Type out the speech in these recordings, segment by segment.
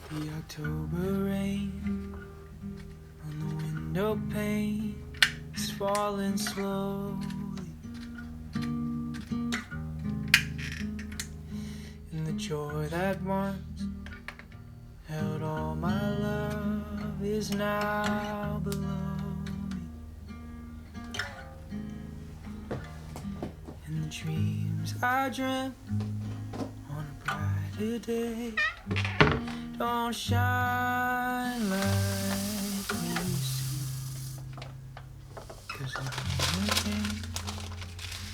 The October rain on the window pane is falling slowly, and the joy that once held all my love is now below me, and the dreams I dreamt on a brighter day don't shine like they used to, 'cause the moment came,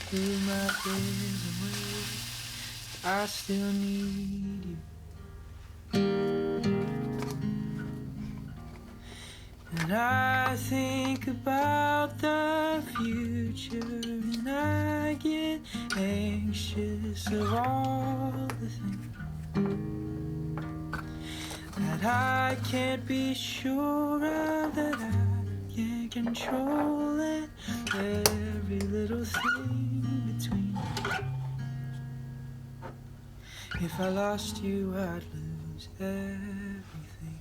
threw my days away. I still need you, and I think about the future, and I get anxious of all the things that I can't be sure of, that I can't control it. Every little thing between. If I lost you, I'd lose everything.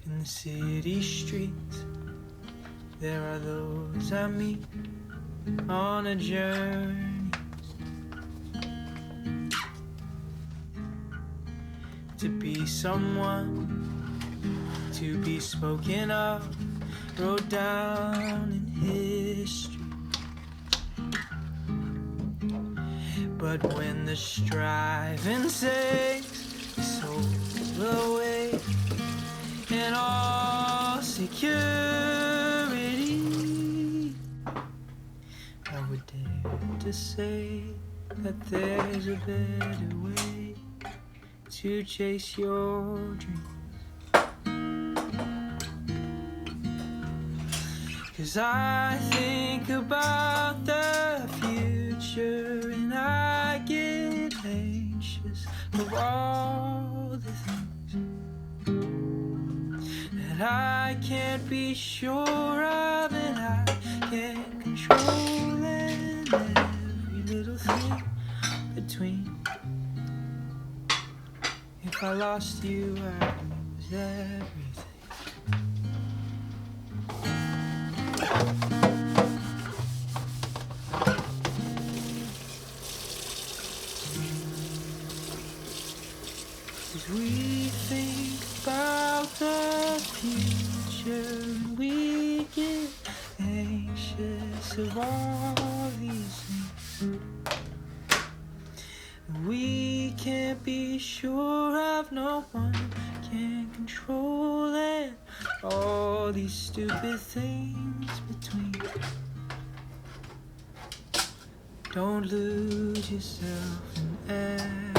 In the city streets, there are those I meet on a journey, to be someone, to be spoken of, wrote down in history. But when the striving sinks soul away, and all security, I would dare to say that there's a better way to chase your dreams. 'Cause I think about the future, and I get anxious of all the things that I can't be sure of, and I can't control it. Every little thing between. If I lost you, I'd lose everything. As we think about the future, we get anxious of all these things we can't be sure of. No one can control it. All these stupid things between. Don't lose yourself in everything.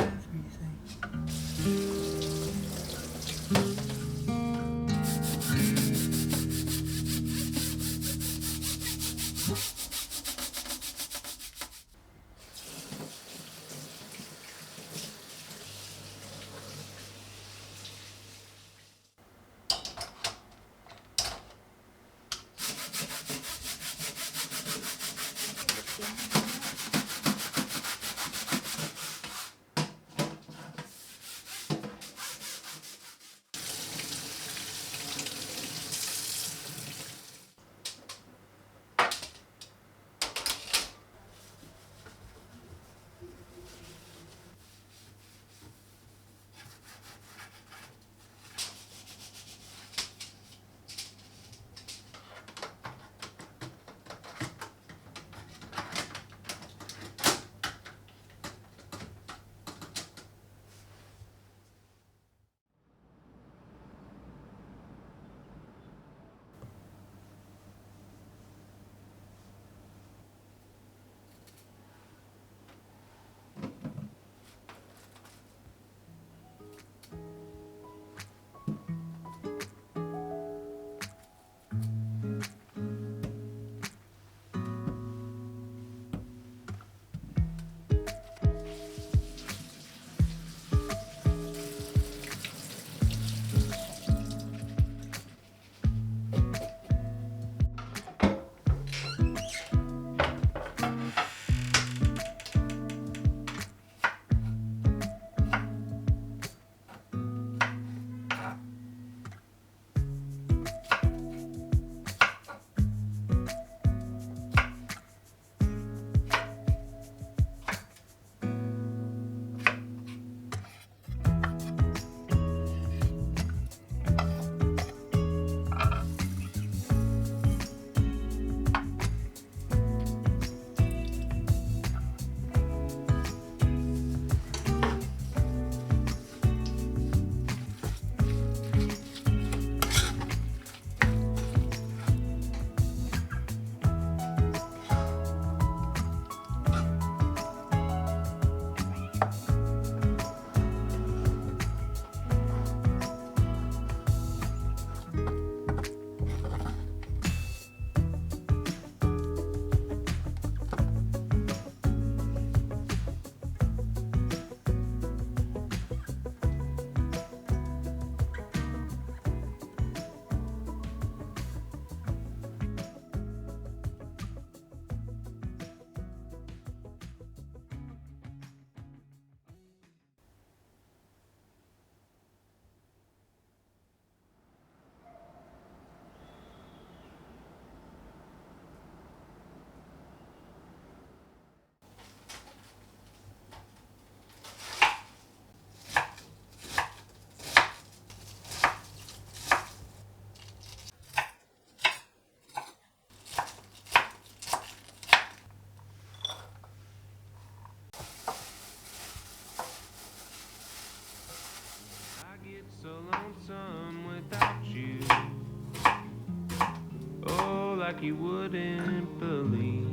like you wouldn't believe.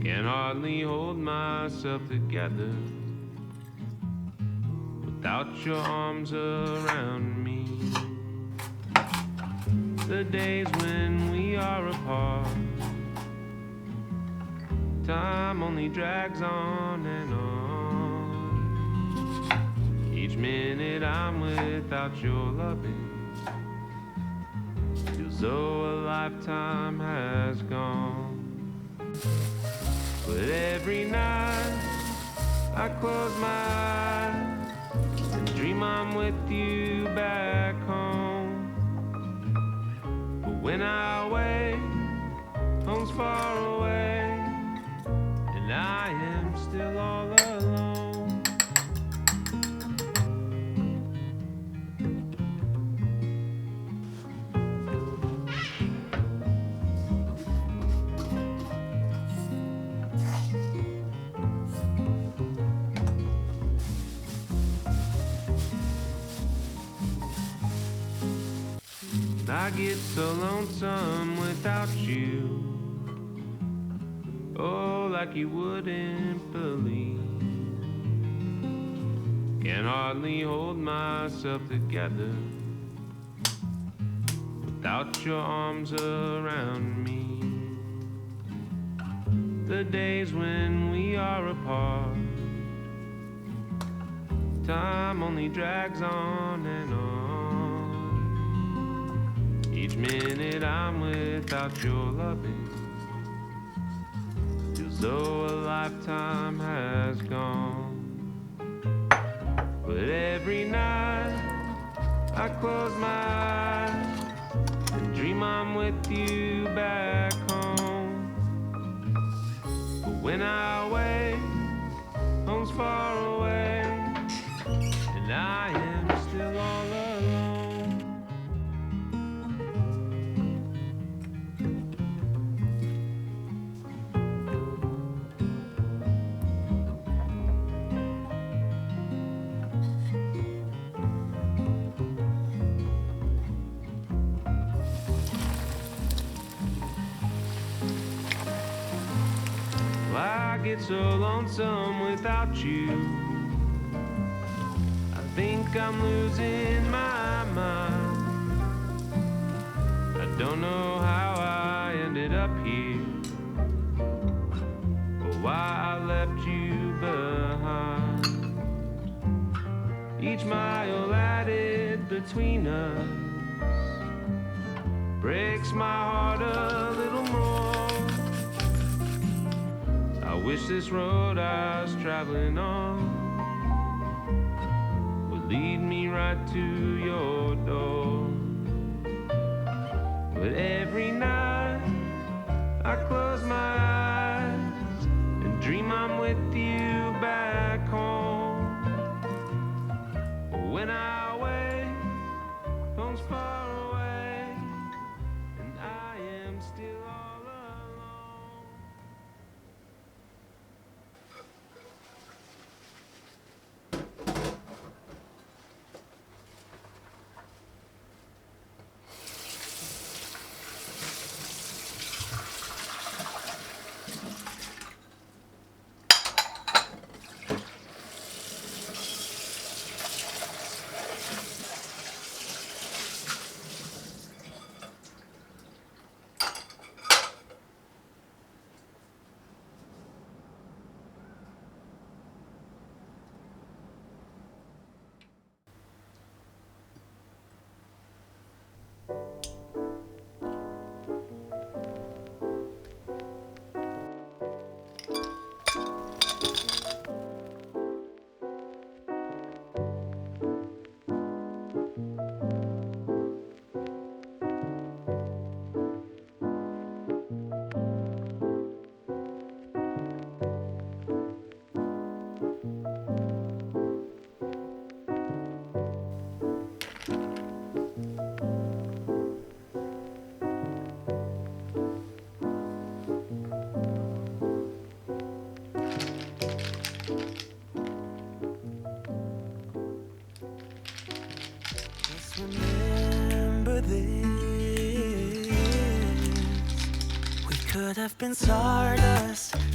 Can hardly hold myself together without your arms around me. The days when we are apart, time only drags on and on. Each minute I'm without your loving feels though a lifetime has gone. But every night I close my eyes and dream I'm with you back home. But when I wake, home's far away, and I am still all alone. I get so lonesome without you, oh, like you wouldn't believe. Can hardly hold myself together without your arms around me. The days when we are apart, time only drags on and on. Each minute I'm without your loving feels though a lifetime has gone. But every night I close my eyes and dream I'm with you back home. But when I wake, home's far away, and I am still all alone. I get so lonesome without you. I think I'm losing my mind. I don't know how I ended up here, or why I left you behind. Each mile added between us breaks my heart a little more. I wish this road I was traveling on would lead me right to your door. But every night I close my eyes and dream I'm with you back home. When I wake, home's far away, and I am still all alone. Remember this. could have been stardust.